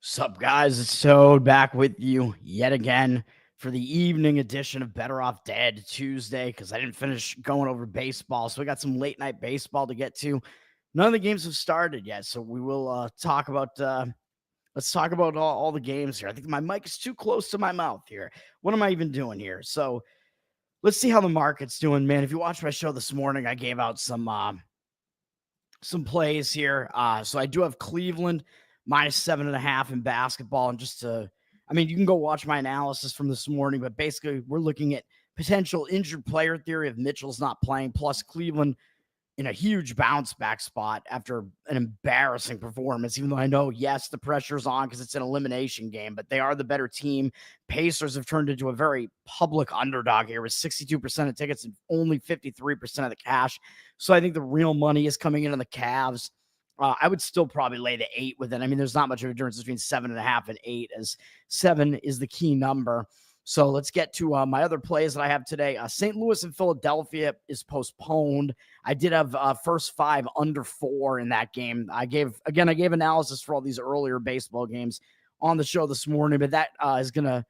Sup, guys? It's Toad back with you yet again for the evening edition of Better Off Dead Tuesday because I didn't finish going over baseball. So we got some late night baseball to get to. None of the games have started yet, so we will talk about. Let's talk about all the games here. I think my mic is too close to my mouth here. What am I even doing here? So let's see how the market's doing, man. If you watched my show this morning, I gave out some plays here. So I do have Cleveland -7.5 in basketball. And I mean, you can go watch my analysis from this morning, but basically we're looking at potential injured player theory if Mitchell's not playing, plus Cleveland in a huge bounce back spot after an embarrassing performance, even though I know, yes, the pressure's on because it's an elimination game, but they are the better team. Pacers have turned into a very public underdog here with 62% of tickets and only 53% of the cash. So I think the real money is coming in on the Cavs. I would still probably lay the 8 with it. I mean, there's not much of a difference between 7.5 and 8, as 7 is the key number. So let's get to my other plays that I have today. St. Louis and Philadelphia is postponed. I did have first 5 under 4 in that game. I gave analysis for all these earlier baseball games on the show this morning, but that is going to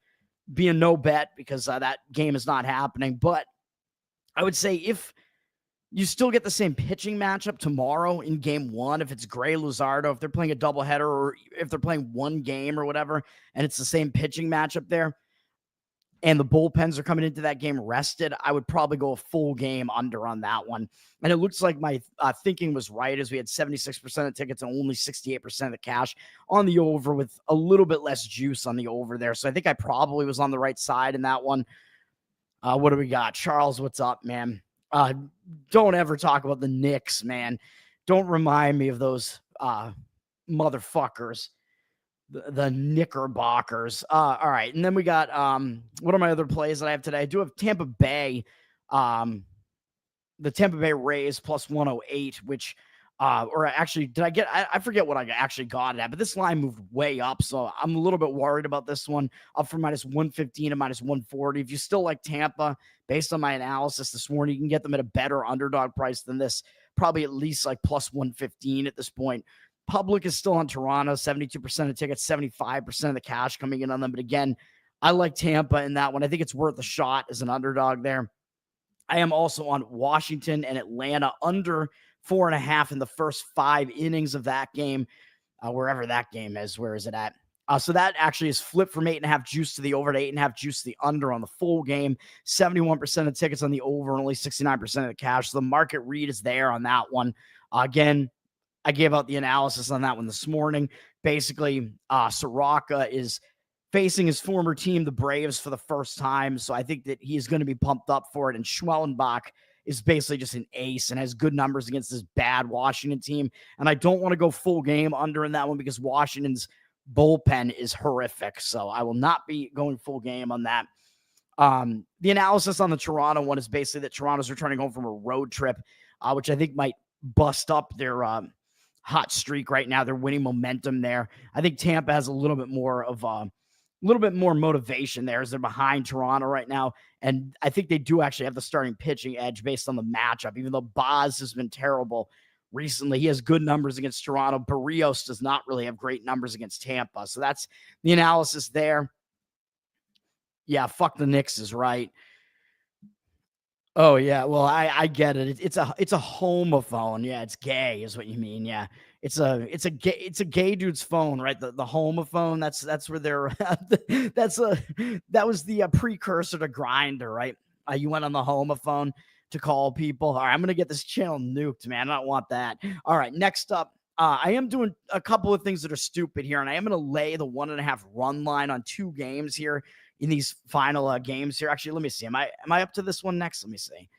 be a no bet because that game is not happening. But I would say if you still get the same pitching matchup tomorrow in game 1, if it's Gray Luzardo, if they're playing a doubleheader or if they're playing one game or whatever, and it's the same pitching matchup there, and the bullpens are coming into that game rested, I would probably go a full game under on that one. And it looks like my thinking was right, as we had 76% of tickets and only 68% of the cash on the over, with a little bit less juice on the over there. So I think I probably was on the right side in that one. What do we got? Charles, what's up, man? Don't ever talk about the Knicks, man. Don't remind me of those motherfuckers. The Knickerbockers. All right. And then we got what are my other plays that I have today? I do have Tampa Bay, the Tampa Bay Rays plus 108, which or actually did I get I forget what I actually got it at, but this line moved way up. So I'm a little bit worried about this one, up from -115 to -140. If you still like Tampa, based on my analysis this morning, you can get them at a better underdog price than this, probably at least like plus 115 at this point. Public is still on Toronto, 72% of tickets, 75% of the cash coming in on them. But again, I like Tampa in that one. I think it's worth a shot as an underdog there. I am also on Washington and Atlanta under 4.5 in the first 5 innings of that game, wherever that game is. Where is it at? So that actually is flipped from 8.5 juice to the over to 8.5 juice to the under on the full game. 71% of tickets on the over and only 69% of the cash. So the market read is there on that one. Again, I gave out the analysis on that one this morning. Basically, Soroka is facing his former team, the Braves, for the first time. So I think that he's going to be pumped up for it. And Schwellenbach is basically just an ace and has good numbers against this bad Washington team. And I don't want to go full game under in that one because Washington's bullpen is horrific. So I will not be going full game on that. The analysis on the Toronto one is basically that Toronto's returning home from a road trip, which I think might bust up their hot streak right now. They're winning momentum there. I think Tampa has a little bit more motivation there as they're behind Toronto right now. And I think they do actually have the starting pitching edge based on the matchup, even though Boz has been terrible recently. He has good numbers against Toronto. Barrios does not really have great numbers against Tampa. So that's the analysis there. Yeah, fuck the Knicks is right. Oh yeah, well I get it. It's a homophone. Yeah, it's gay is what you mean. Yeah, it's a gay dude's phone, right? The homophone. That's where they're. That was the precursor to Grindr, right? You went on the homophone to call people. All right, I'm gonna get this channel nuked, man. I don't want that. All right, next up. I am doing a couple of things that are stupid here, and I am going to lay the 1.5 run line on 2 games here in these final games here. Actually, let me see. Am I up to this one next? Let me see.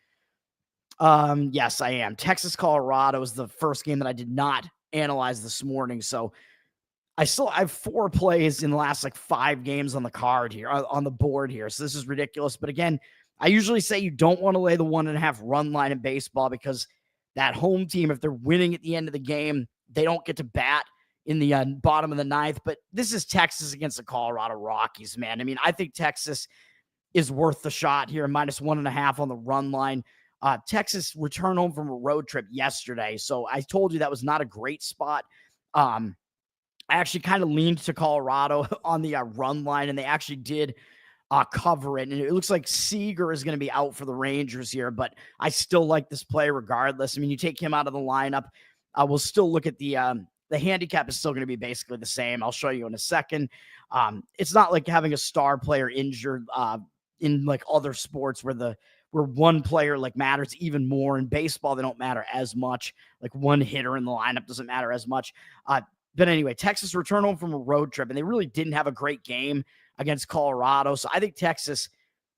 Yes, I am. Texas, Colorado is the first game that I did not analyze this morning. So I have 4 plays in the last like 5 games on the card here, on the board here. So this is ridiculous. But again, I usually say you don't want to lay the 1.5 run line in baseball because that home team, if they're winning at the end of the game, they don't get to bat in the bottom of the 9th. But this is Texas against the Colorado Rockies, man. I mean, I think Texas is worth the shot here, -1.5 on the run line. Texas returned home from a road trip yesterday. So I told you that was not a great spot. I actually kind of leaned to Colorado on the run line, and they actually did cover it. And it looks like Seager is going to be out for the Rangers here, but I still like this play regardless. I mean, you take him out of the lineup, we'll still look at the handicap is still going to be basically the same. I'll show you in a second. It's not like having a star player injured in like other sports where one player like matters even more. In baseball, they don't matter as much. Like one hitter in the lineup doesn't matter as much. But anyway, Texas returned home from a road trip, and they really didn't have a great game against Colorado. So I think Texas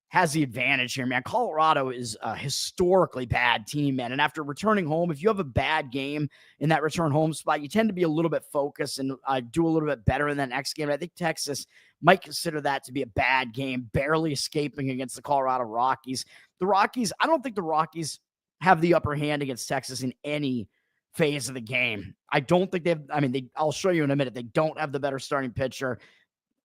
has the advantage here, man. Colorado is a historically bad team, man. And after returning home, if you have a bad game in that return home spot, you tend to be a little bit focused and do a little bit better in that next game. I think Texas might consider that to be a bad game, barely escaping against the Colorado Rockies. The Rockies, I don't think the Rockies have the upper hand against Texas in any phase of the game. I don't think I'll show you in a minute. They don't have the better starting pitcher.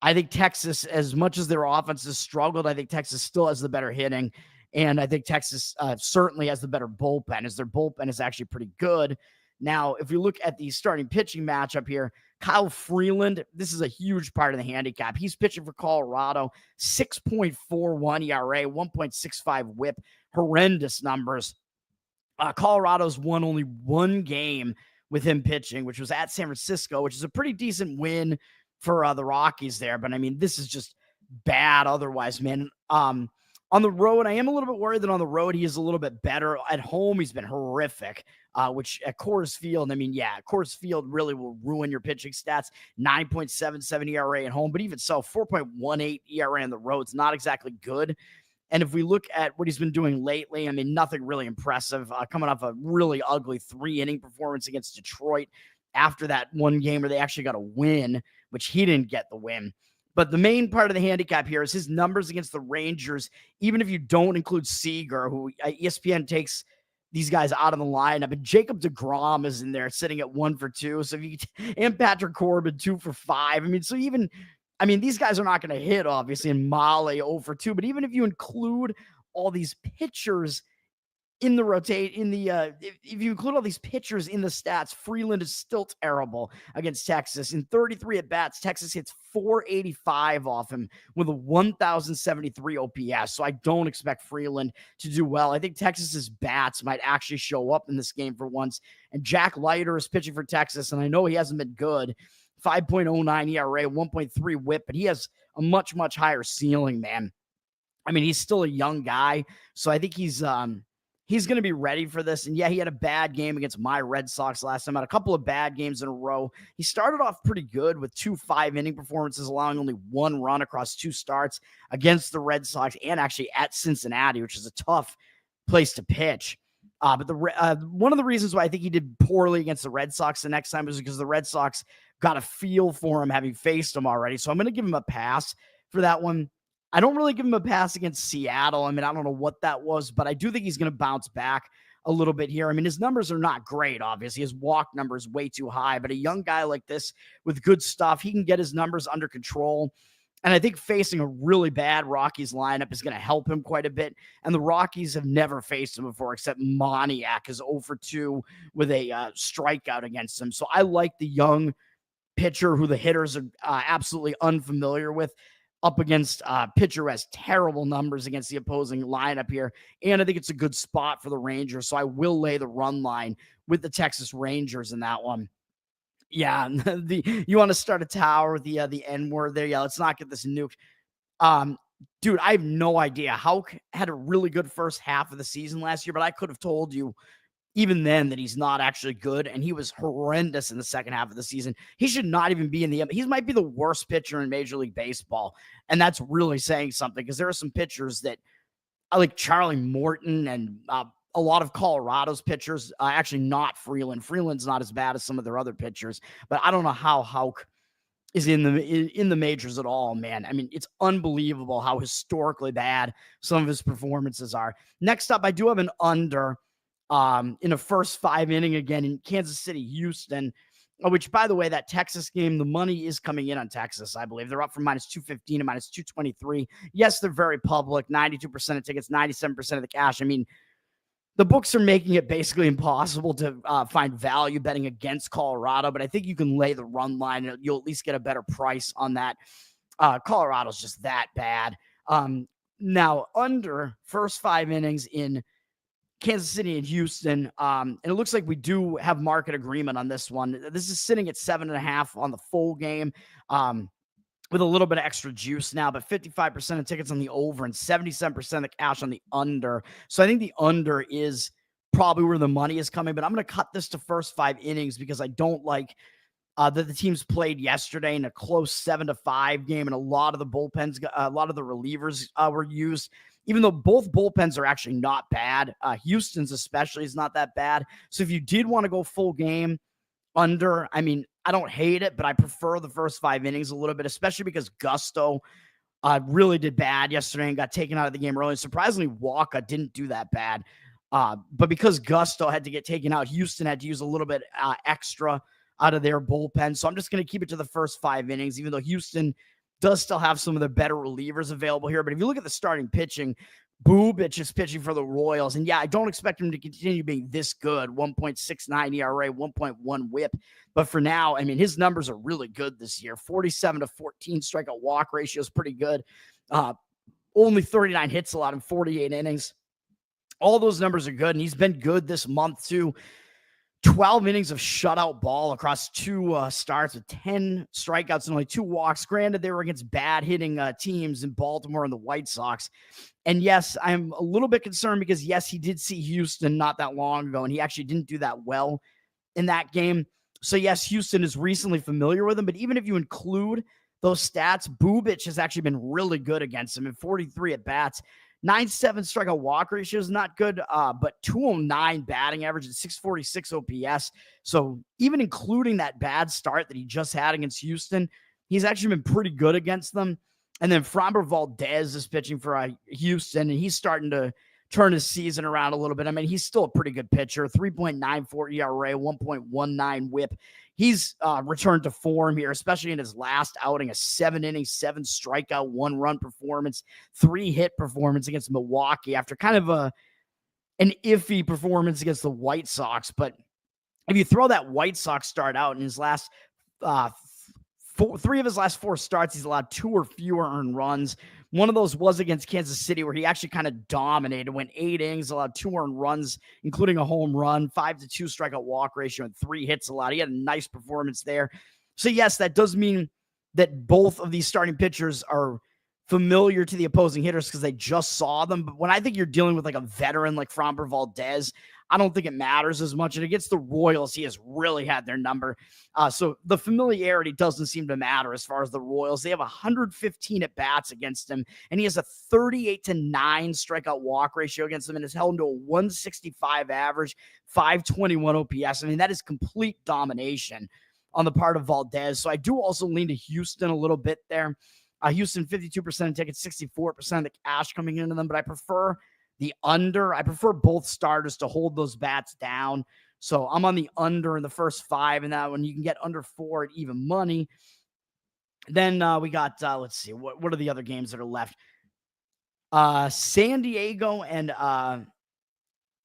I think Texas, as much as their offense has struggled, I think Texas still has the better hitting. And I think Texas certainly has the better bullpen, as their bullpen is actually pretty good. Now, if we look at the starting pitching matchup here, Kyle Freeland, this is a huge part of the handicap. He's pitching for Colorado, 6.41 ERA, 1.65 whip, horrendous numbers. Colorado's won only one game with him pitching, which was at San Francisco, which is a pretty decent win for the Rockies there. But I mean, this is just bad otherwise, man. On the road, I am a little bit worried that on the road, he is a little bit better. At home, he's been horrific, which at Coors Field, I mean, yeah, Coors Field really will ruin your pitching stats. 9.77 ERA at home, but even so, 4.18 ERA on the road. It's not exactly good. And if we look at what he's been doing lately, I mean, nothing really impressive. Coming off a really ugly 3-inning performance against Detroit after that one game where they actually got a win, which he didn't get the win. But the main part of the handicap here is his numbers against the Rangers, even if you don't include Seager, who ESPN takes these guys out of the lineup. And Jacob deGrom is in there sitting at 1 for 2. So if you and Patrick Corbin 2 for 5. These guys are not going to hit, obviously, and Molly 0 for 2. But even if you include all these pitchers in the if you include all these pitchers in the stats, Freeland is still terrible against Texas. In 33 at bats, Texas hits 485 off him with a 1,073 OPS. So I don't expect Freeland to do well. I think Texas's bats might actually show up in this game for once. And Jack Leiter is pitching for Texas, and I know he hasn't been good. 5.09 ERA, 1.3 whip, but he has a much, much higher ceiling, man. I mean, he's still a young guy, so I think he's going to be ready for this. And yeah, he had a bad game against my Red Sox last time, had a couple of bad games in a row. He started off pretty good with 2 5-inning performances, allowing only 1 run across 2 starts against the Red Sox and actually at Cincinnati, which is a tough place to pitch. But one of the reasons why I think he did poorly against the Red Sox the next time was because the Red Sox got a feel for him having faced him already. So I'm going to give him a pass for that one. I don't really give him a pass against Seattle. I mean, I don't know what that was, but I do think he's going to bounce back a little bit here. I mean, his numbers are not great, obviously. His walk number is way too high, but a young guy like this with good stuff, he can get his numbers under control. And I think facing a really bad Rockies lineup is going to help him quite a bit. And the Rockies have never faced him before, except Moniak is 0 for 2 with a strikeout against him. So I like the young pitcher who the hitters are absolutely unfamiliar with up against a pitcher who has terrible numbers against the opposing lineup here. And I think it's a good spot for the Rangers. So I will lay the run line with the Texas Rangers in that one. Yeah, you want to start a tower with the N word there? Yeah, let's not get this nuked. Dude, I have no idea. Houck had a really good first half of the season last year, but I could have told you even then that he's not actually good, and he was horrendous in the second half of the season. He should not even be in the – he might be the worst pitcher in Major League Baseball, and that's really saying something because there are some pitchers that – I like Charlie Morton and a lot of Colorado's pitchers, actually not Freeland. Freeland's not as bad as some of their other pitchers, but I don't know how Houck is in the majors at all, man. I mean, it's unbelievable how historically bad some of his performances are. Next up, I do have an under in a first 5-inning again in Kansas City, Houston, which, by the way, that Texas game, the money is coming in on Texas, I believe. They're up from -215 to -223. Yes, they're very public, 92% of tickets, 97% of the cash. I mean, the books are making it basically impossible to find value betting against Colorado, but I think you can lay the run line and you'll at least get a better price on that. Colorado's just that bad. Now, under first 5 innings in Kansas City and Houston, and it looks like we do have market agreement on this one. This is sitting at 7.5 on the full game. With a little bit of extra juice now, but 55% of tickets on the over and 77% of cash on the under. So I think the under is probably where the money is coming, but I'm going to cut this to first 5 innings because I don't like that the teams played yesterday in a close 7-5 game, and a lot of the bullpens, a lot of the relievers were used, even though both bullpens are actually not bad. Houston's especially is not that bad. So if you did want to go full game, under, I mean, I don't hate it, but I prefer the first 5 innings a little bit, especially because Gusto really did bad yesterday and got taken out of the game early. Surprisingly, Walker didn't do that bad. But because Gusto had to get taken out, Houston had to use a little bit extra out of their bullpen. So I'm just going to keep it to the first 5 innings, even though Houston does still have some of the better relievers available here. But if you look at the starting pitching, Bubic is pitching for the Royals. And yeah, I don't expect him to continue being this good. 1.69 ERA, 1.1 whip. But for now, I mean, his numbers are really good this year. 47-14 strikeout walk ratio is pretty good. Only 39 hits allowed in 48 innings. All those numbers are good. And he's been good this month too. 12 innings of shutout ball across 2 starts with 10 strikeouts and only 2 walks. Granted, they were against bad hitting teams in Baltimore and the White Sox. And yes, I'm a little bit concerned because, yes, he did see Houston not that long ago, and he actually didn't do that well in that game. So, yes, Houston is recently familiar with him. But even if you include those stats, Bubic has actually been really good against him in 43 at-bats. 9.7 strikeout walk ratio is not good, but 209 batting average and 646 OPS. So even including that bad start that he just had against Houston, he's actually been pretty good against them. And then Framber Valdez is pitching for Houston, and he's starting to turn his season around a little bit. I mean, he's still a pretty good pitcher, 3.94 ERA, 1.19 whip. He's returned to form here, especially in his last outing, a 7 inning, 7 strikeout, 1 run performance, 3 hit performance against Milwaukee after kind of an iffy performance against the White Sox. But if you throw that White Sox start out in his last 3 of his last 4 starts, he's allowed 2 or fewer earned runs. One of those was against Kansas City, where he actually kind of dominated, went 8 innings, allowed 2 earned runs, including a home run, 5-2 strikeout walk ratio, and 3 hits allowed. He had a nice performance there. So yes, that does mean that both of these starting pitchers are familiar to the opposing hitters because they just saw them. But when I think you're dealing with like a veteran like Framber Valdez, I don't think it matters as much. And against the Royals, he has really had their number. So the familiarity doesn't seem to matter as far as the Royals. They have 115 at-bats against him, and he has a 38-9 strikeout walk ratio against them and is held to a 165 average, 521 OPS. I mean, that is complete domination on the part of Valdez. So I do also lean to Houston a little bit there. Houston, 52% of tickets, 64% of the cash coming into them, but I prefer the under. I prefer both starters to hold those bats down. So I'm on the under in the first 5, and that one you can get under 4 at even money. Then we got, let's see, what are the other games that are left? San Diego and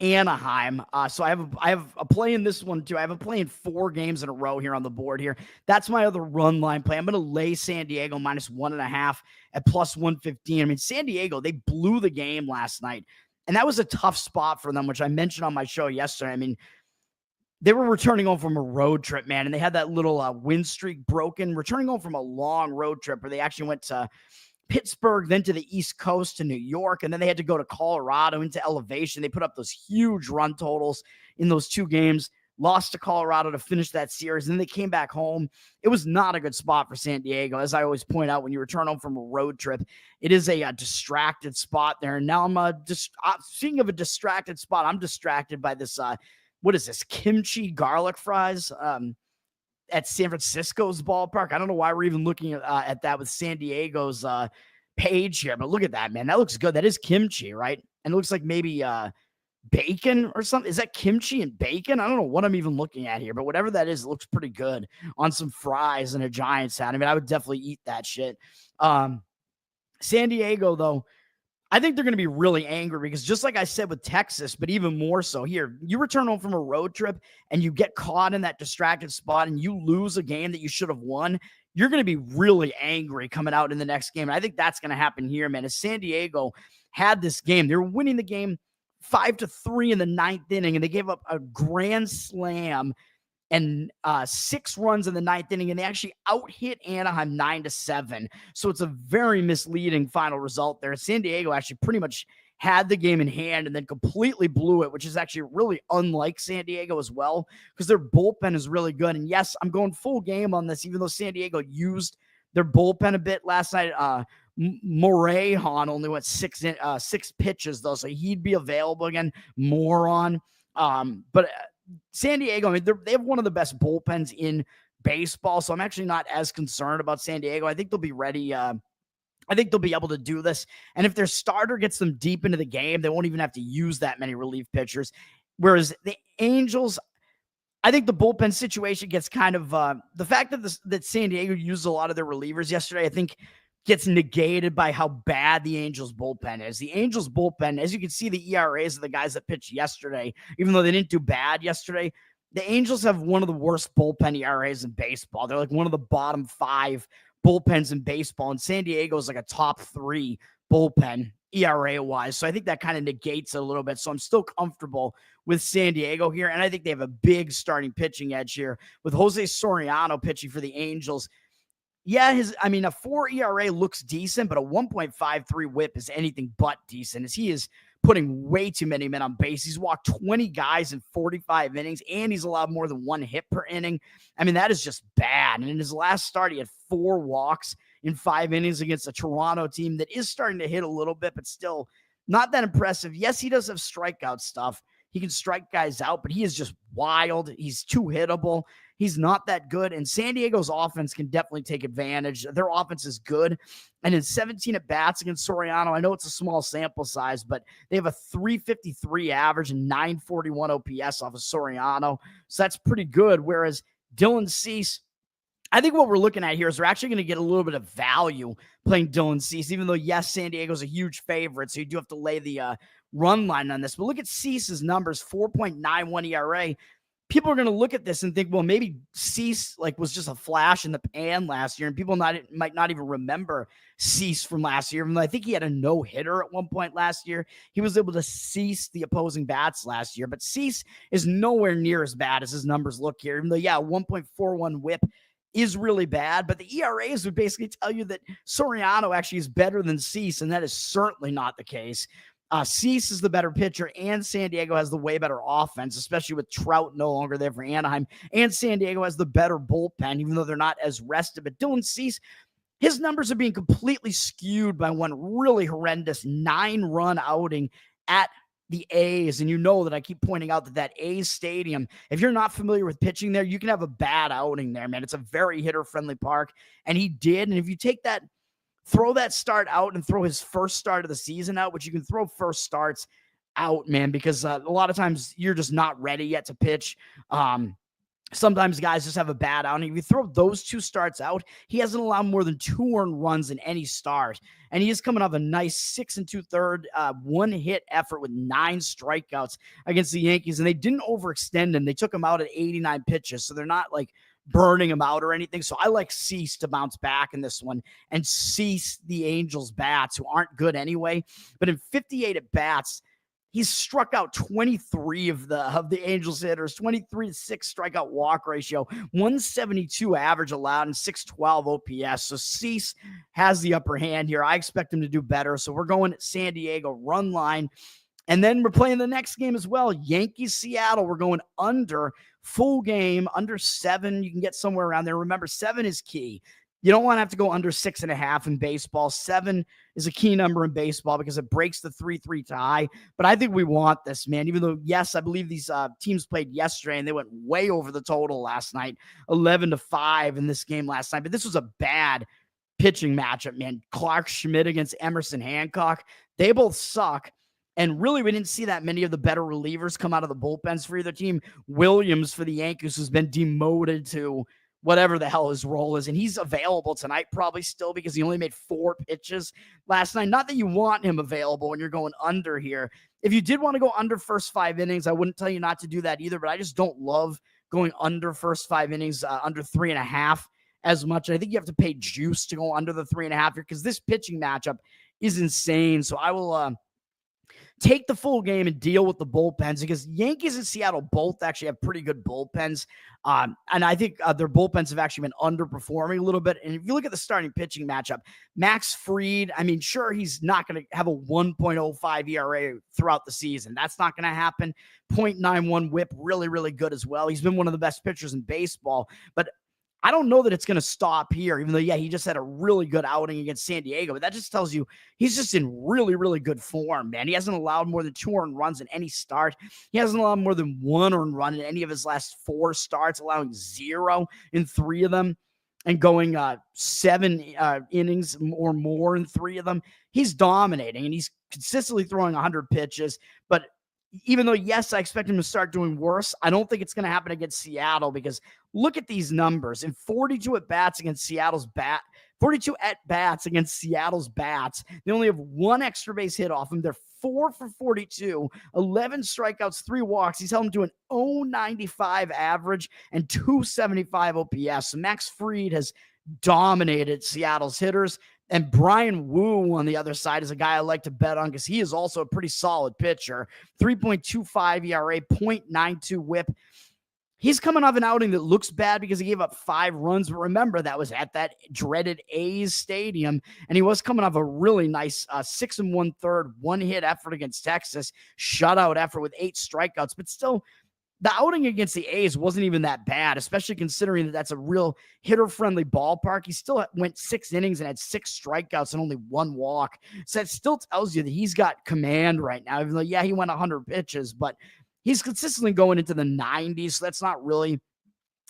Anaheim. So I have a play in this one too. I have a play in 4 games in a row here on the board here. That's my other run line play. I'm going to lay San Diego minus 1.5 at plus 115. I mean, San Diego, they blew the game last night, and that was a tough spot for them, which I mentioned on my show yesterday. I mean, they were returning home from a road trip, man, and they had that little win streak broken, returning home from a long road trip where they actually went to Pittsburgh, then to the East Coast to New York, and then they had to go to Colorado into elevation. They put up those huge run totals in those 2 games, lost to Colorado to finish that series, and then they came back home. It was not a good spot for San Diego. As I always point out, when you return home from a road trip, it is a distracted spot there. And now I'm speaking of a distracted spot, I'm distracted by this, what is this, kimchi garlic fries at San Francisco's ballpark. I don't know why we're even looking at that with San Diego's page here, but look at that, man. That looks good. That is kimchi, right? And it looks like maybe bacon or something. Is that kimchi and bacon? I don't know what I'm even looking at here, but whatever that is, it looks pretty good on some fries and a Giants hat. I mean, I would definitely eat that shit. San Diego, though, I think they're going to be really angry because just like I said with Texas, but even more so here, you return home from a road trip and you get caught in that distracted spot and you lose a game that you should have won. You're going to be really angry coming out in the next game. And I think that's going to happen here, man. As San Diego had this game, they were winning the game 5-3 in the ninth inning, and they gave up a grand slam and 6 runs in the ninth inning, and they actually out-hit Anaheim 9-7. So it's a very misleading final result there. San Diego actually pretty much had the game in hand and then completely blew it, which is actually really unlike San Diego as well, because their bullpen is really good. And yes, I'm going full game on this, even though San Diego used their bullpen a bit last night. Morejon only went six pitches, though, so he'd be available again. Moron. But San Diego, I mean, they have one of the best bullpens in baseball, so I'm actually not as concerned about San Diego. I think they'll be ready. I think they'll be able to do this. And if their starter gets them deep into the game, they won't even have to use that many relief pitchers. Whereas the Angels, I think the bullpen situation gets kind of the fact that San Diego used a lot of their relievers yesterday, I think gets negated by how bad the Angels bullpen is. The Angels bullpen, as you can see, the ERAs of the guys that pitched yesterday, even though they didn't do bad yesterday, the Angels have one of the worst bullpen ERAs in baseball. They're like one of the bottom 5 bullpens in baseball, and San Diego is like a top 3 bullpen ERA wise. So I think that kind of negates it a little bit. So I'm still comfortable with San Diego here. And I think they have a big starting pitching edge here with Jose Soriano pitching for the Angels. Yeah, a 4 ERA looks decent, but a 1.53 whip is anything but decent, as he is putting way too many men on base. He's walked 20 guys in 45 innings, and he's allowed more than 1 hit per inning. I mean, that is just bad. And in his last start, he had 4 walks in 5 innings against a Toronto team that is starting to hit a little bit, but still not that impressive. Yes, he does have strikeout stuff. He can strike guys out, but he is just wild. He's too hittable. He's not that good. And San Diego's offense can definitely take advantage. Their offense is good. And in 17 at-bats against Soriano, I know it's a small sample size, but they have a 353 average and 941 OPS off of Soriano. So that's pretty good. Whereas Dylan Cease, I think what we're looking at here is we're actually going to get a little bit of value playing Dylan Cease, even though, yes, San Diego's a huge favorite, so you do have to lay the run line on this. But look at Cease's numbers, 4.91 ERA. People are going to look at this and think, well, maybe Cease was just a flash in the pan last year, and people might not even remember Cease from last year. Even though I think he had a no-hitter at one point last year, he was able to cease the opposing bats last year. But Cease is nowhere near as bad as his numbers look here, even though, 1.41 whip is really bad, but the ERAs would basically tell you that Soriano actually is better than Cease, and that is certainly not the case. Cease is the better pitcher, and San Diego has the way better offense, especially with Trout no longer there for Anaheim, and San Diego has the better bullpen, even though they're not as rested. But Dylan Cease, his numbers are being completely skewed by one really horrendous 9-run outing at the A's. And you know that I keep pointing out that A's stadium, if you're not familiar with pitching there, you can have a bad outing there, man. It's a very hitter-friendly park, and he did. And if you take that, throw that start out and throw his first start of the season out, which you can throw first starts out, man, because a lot of times you're just not ready yet to pitch. Sometimes guys just have a bad outing. If you throw those 2 starts out, he hasn't allowed more than 2 earned runs in any start. And he is coming off a nice 6 2/3 1-hit effort with 9 strikeouts against the Yankees. And they didn't overextend him. They took him out at 89 pitches. So they're not burning him out or anything. So I like Cease to bounce back in this one and cease the Angels bats, who aren't good anyway. But in 58 at bats, he's struck out 23 of the Angels hitters, 23-6 strikeout walk ratio, 172 average allowed, and 612 OPS. So Cease has the upper hand here. I expect him to do better. So we're going San Diego run line. And then we're playing the next game as well. Yankees, Seattle. We're going under full game, under 7. You can get somewhere around there. Remember, 7 is key. You don't want to have to go under 6.5 in baseball. 7 is a key number in baseball because it breaks the 3-3 tie. But I think we want this, man. Even though, yes, I believe these teams played yesterday and they went way over the total last night, 11-5 in this game last night. But this was a bad pitching matchup, man. Clark Schmidt against Emerson Hancock. They both suck. And really, we didn't see that many of the better relievers come out of the bullpens for either team. Williams for the Yankees has been demoted to whatever the hell his role is. And he's available tonight probably still because he only made 4 pitches last night. Not that you want him available when you're going under here. If you did want to go under first 5 innings, I wouldn't tell you not to do that either, but I just don't love going under first 5 innings, under 3.5 as much. I think you have to pay juice to go under the 3.5 here because this pitching matchup is insane. So I will take the full game and deal with the bullpens because Yankees and Seattle both actually have pretty good bullpens. And I think their bullpens have actually been underperforming a little bit. And if you look at the starting pitching matchup, Max Fried, I mean, sure, he's not going to have a 1.05 ERA throughout the season. That's not going to happen. 0.91 whip, really, really good as well. He's been one of the best pitchers in baseball. But I don't know that it's going to stop here, even though, yeah, he just had a really good outing against San Diego. But that just tells you he's just in really, really good form, man. He hasn't allowed more than 2 earned runs in any start. He hasn't allowed more than 1 earned run in any of his last 4 starts, allowing 0 in 3 of them and going 7 innings or more in 3 of them. He's dominating, and he's consistently throwing 100 pitches. But even though, yes, I expect him to start doing worse, I don't think it's going to happen against Seattle because look at these numbers. In 42 at-bats against Seattle's 42 at-bats against Seattle's bats, they only have 1 extra base hit off him. They're 4 for 42, 11 strikeouts, 3 walks. He's held him to an 0.95 average and 275 OPS. So Max Fried has dominated Seattle's hitters. And Brian Wu on the other side is a guy I like to bet on because he is also a pretty solid pitcher. 3.25 ERA, 0.92 whip. He's coming off an outing that looks bad because he gave up 5 runs. But remember, that was at that dreaded A's stadium. And he was coming off a really nice 6 1/3, 1-hit effort against Texas. Shutout effort with 8 strikeouts. But still, the outing against the A's wasn't even that bad, especially considering that that's a real hitter-friendly ballpark. He still went 6 innings and had 6 strikeouts and only 1 walk. So that still tells you that he's got command right now, even though, yeah, he went 100 pitches, but he's consistently going into the 90s, so that's not really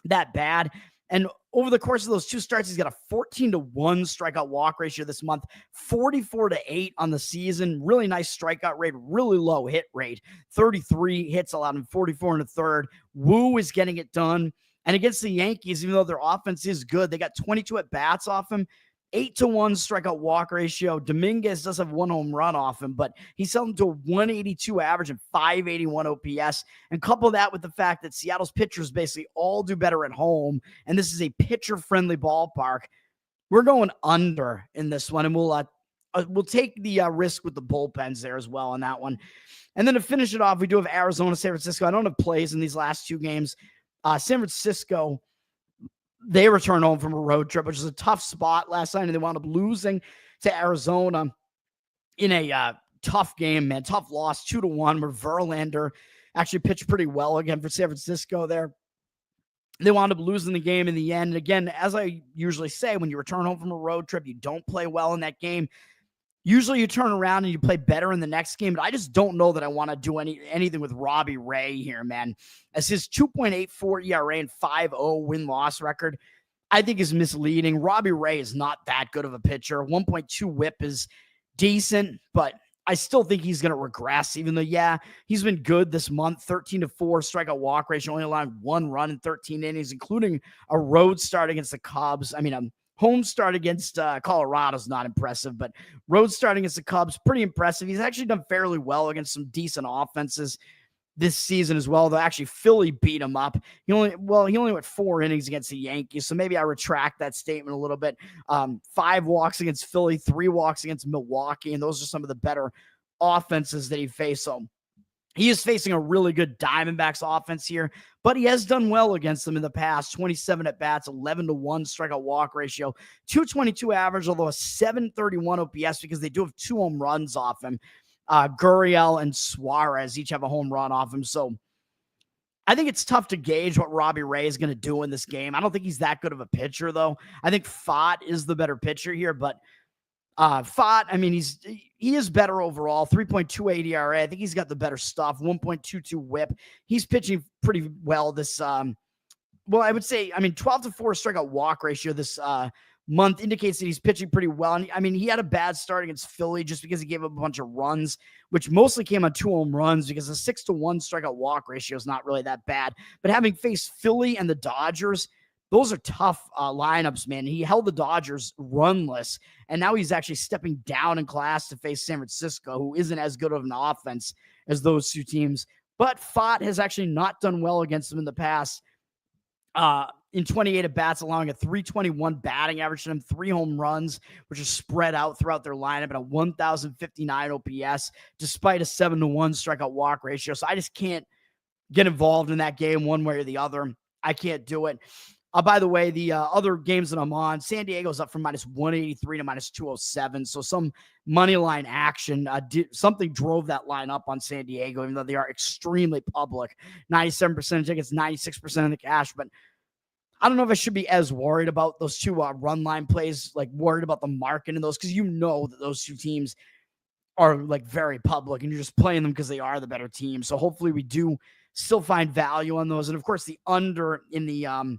that bad. And over the course of those 2 starts, he's got a 14-1 strikeout walk ratio this month, 44-8 on the season. Really nice strikeout rate, really low hit rate. 33 hits allowed him, 44 1/3. Wu is getting it done. And against the Yankees, even though their offense is good, they got 22 at-bats off him. 8-1 strikeout walk ratio. Dominguez does have 1 home run off him, but he's held him to a 182 average and 581 OPS. And couple that with the fact that Seattle's pitchers basically all do better at home, and this is a pitcher-friendly ballpark. We're going under in this one, and we'll take the risk with the bullpens there as well on that one. And then to finish it off, we do have Arizona, San Francisco. I don't have plays in these last 2 games. San Francisco, they returned home from a road trip, which was a tough spot last night, and they wound up losing to Arizona in a tough game, man. Tough loss, 2-1, where Verlander actually pitched pretty well again for San Francisco there. They wound up losing the game in the end. And again, as I usually say, when you return home from a road trip, you don't play well in that game. Usually you turn around and you play better in the next game, but I just don't know that I want to do anything with Robbie Ray here, man. As his 2.84 ERA and 5.0 win-loss record, I think is misleading. Robbie Ray is not that good of a pitcher. 1.2 whip is decent, but I still think he's going to regress, even though, yeah, he's been good this month. 13-4 strikeout walk ratio, only allowing 1 run in 13 innings, including a road start against the Cubs. I mean, home start against Colorado is not impressive, but road start against the Cubs, pretty impressive. He's actually done fairly well against some decent offenses this season as well, though actually Philly beat him up. He only went 4 innings against the Yankees, so maybe I retract that statement a little bit. 5 walks against Philly, 3 walks against Milwaukee, and those are some of the better offenses that he faced. So he is facing a really good Diamondbacks offense here, but he has done well against them in the past. 27 at-bats, 11-1 strikeout walk ratio, 222 average, although a 731 OPS because they do have 2 home runs off him. Gurriel and Suarez each have a home run off him. So I think it's tough to gauge what Robbie Ray is going to do in this game. I don't think he's that good of a pitcher, though. I think Pfaadt is the better pitcher here, but Pfaadt, I mean, he is better overall. 3.28 ERA. I think he's got the better stuff. 1.22 whip. He's pitching pretty well this, I would say, 12-4 strikeout walk ratio this month indicates that he's pitching pretty well. And I mean, he had a bad start against Philly just because he gave up a bunch of runs, which mostly came on 2 home runs because a 6-1 strikeout walk ratio is not really that bad. But having faced Philly and the Dodgers, those are tough lineups, man. He held the Dodgers runless, and now he's actually stepping down in class to face San Francisco, who isn't as good of an offense as those two teams. But Pfaadt has actually not done well against them in the past. In 28 at bats, allowing a 321 batting average to them, 3 home runs, which is spread out throughout their lineup, and a 1,059 OPS, despite a 7-1 strikeout walk ratio. So I just can't get involved in that game one way or the other. I can't do it. By the way, the other games that I'm on, San Diego's up from -183 to -207. So some money line action. Something drove that line up on San Diego, even though they are extremely public. 97% of tickets, 96% of the cash. But I don't know if I should be as worried about those two run line plays, like worried about the market in those, because you know that those two teams are like very public and you're just playing them because they are the better team. So hopefully we do still find value on those. And of course, the under in the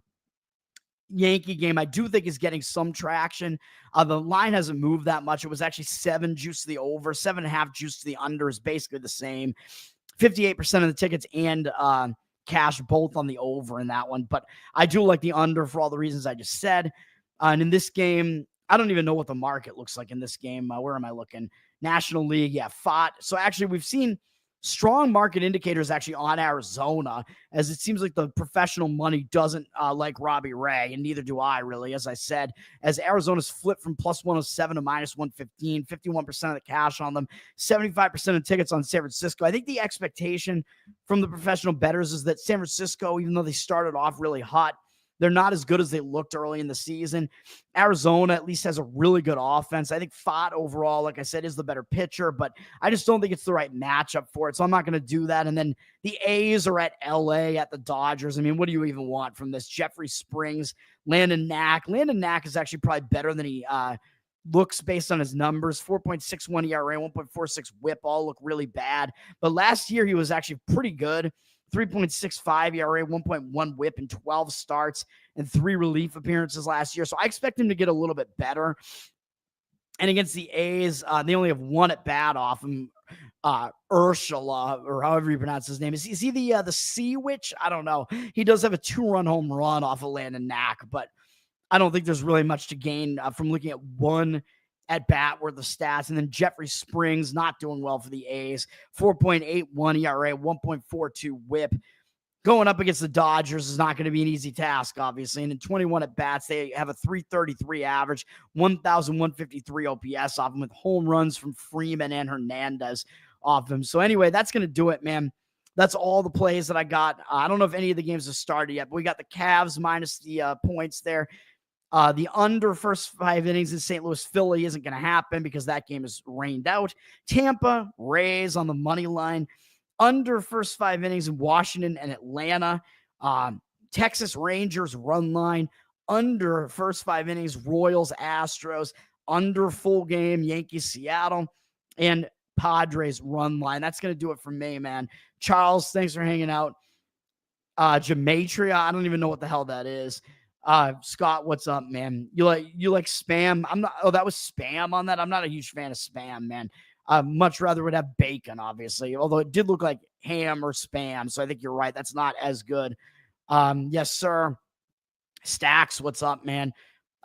Yankee game, I do think is getting some traction. The line hasn't moved that much. It was actually 7 juice to the over, 7.5 juice to the under is basically the same. 58% of the tickets and cash both on the over in that one. But I do like the under for all the reasons I just said. And in this game, I don't even know what the market looks like in this game. Where am I looking? National League, yeah, Pfaadt. So actually, we've seen strong market indicators actually on Arizona, as it seems like the professional money doesn't like Robbie Ray, and neither do I really, as I said, as Arizona's flipped from +107 to -115, 51% of the cash on them, 75% of tickets on San Francisco. I think the expectation from the professional bettors is that San Francisco, even though they started off really hot, they're not as good as they looked early in the season. Arizona at least has a really good offense. I think Pfaadt overall, like I said, is the better pitcher, but I just don't think it's the right matchup for it. So I'm not going to do that. And then the A's are at LA at the Dodgers. I mean, what do you even want from this? Jeffrey Springs, Landon Knack. Landon Knack is actually probably better than he looks based on his numbers. 4.61 ERA, 1.46 whip, all look really bad. But last year he was actually pretty good. 3.65 ERA, 1.1 whip in 12 starts and 3 relief appearances last year. So I expect him to get a little bit better. And against the A's, they only have 1 at bat off him. Urshela, or however you pronounce his name. Is he the Sea Witch? I don't know. He does have a 2-run home run off of Landon Knack, but I don't think there's really much to gain from looking at 1 at bat worth of stats. And then Jeffrey Springs not doing well for the A's. 4.81 ERA, 1.42 whip. Going up against the Dodgers is not going to be an easy task, obviously. And in 21 at bats, they have a 333 average, 1,153 OPS off them, with home runs from Freeman and Hernandez off them. So anyway, that's going to do it, man. That's all the plays that I got. I don't know if any of the games have started yet, but we got the Cavs minus the points there. The under first 5 innings in St. Louis, Philly isn't going to happen because that game is rained out. Tampa, Rays on the money line. Under first 5 innings in Washington and Atlanta. Texas Rangers run line. Under first 5 innings, Royals, Astros. Under full game, Yankees, Seattle. And Padres run line. That's going to do it for me, man. Charles, thanks for hanging out. Gematria, I don't even know what the hell that is. Scott, what's up, man? You like spam? I'm not. Oh, that was spam on that. I'm not a huge fan of spam, man. Much rather would have bacon, obviously, although it did look like ham or spam. So I think you're right. That's not as good. Yes, sir. Stacks, what's up, man?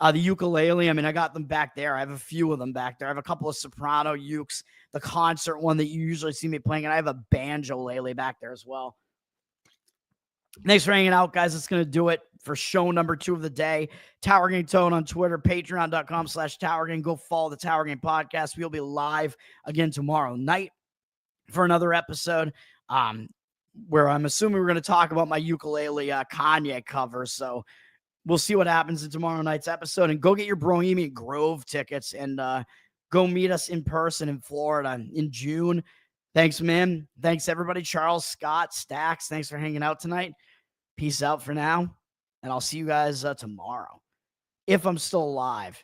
The ukulele, I mean, I got them back there. I have a few of them back there. I have a couple of soprano ukes, the concert one that you usually see me playing, and I have a banjo-lele back there as well. Thanks for hanging out, guys. That's going to do it for show number 2 of the day. Tower Game Tone on Twitter, patreon.com/Tower Game. Go follow the Tower Game podcast. We'll be live again tomorrow night for another episode where I'm assuming we're going to talk about my ukulele Kanye cover. So we'll see what happens in tomorrow night's episode. And go get your Bohemian Grove tickets and go meet us in person in Florida in June. Thanks, man. Thanks, everybody. Charles, Scott, Stacks, thanks for hanging out tonight. Peace out for now, and I'll see you guys tomorrow, if I'm still alive.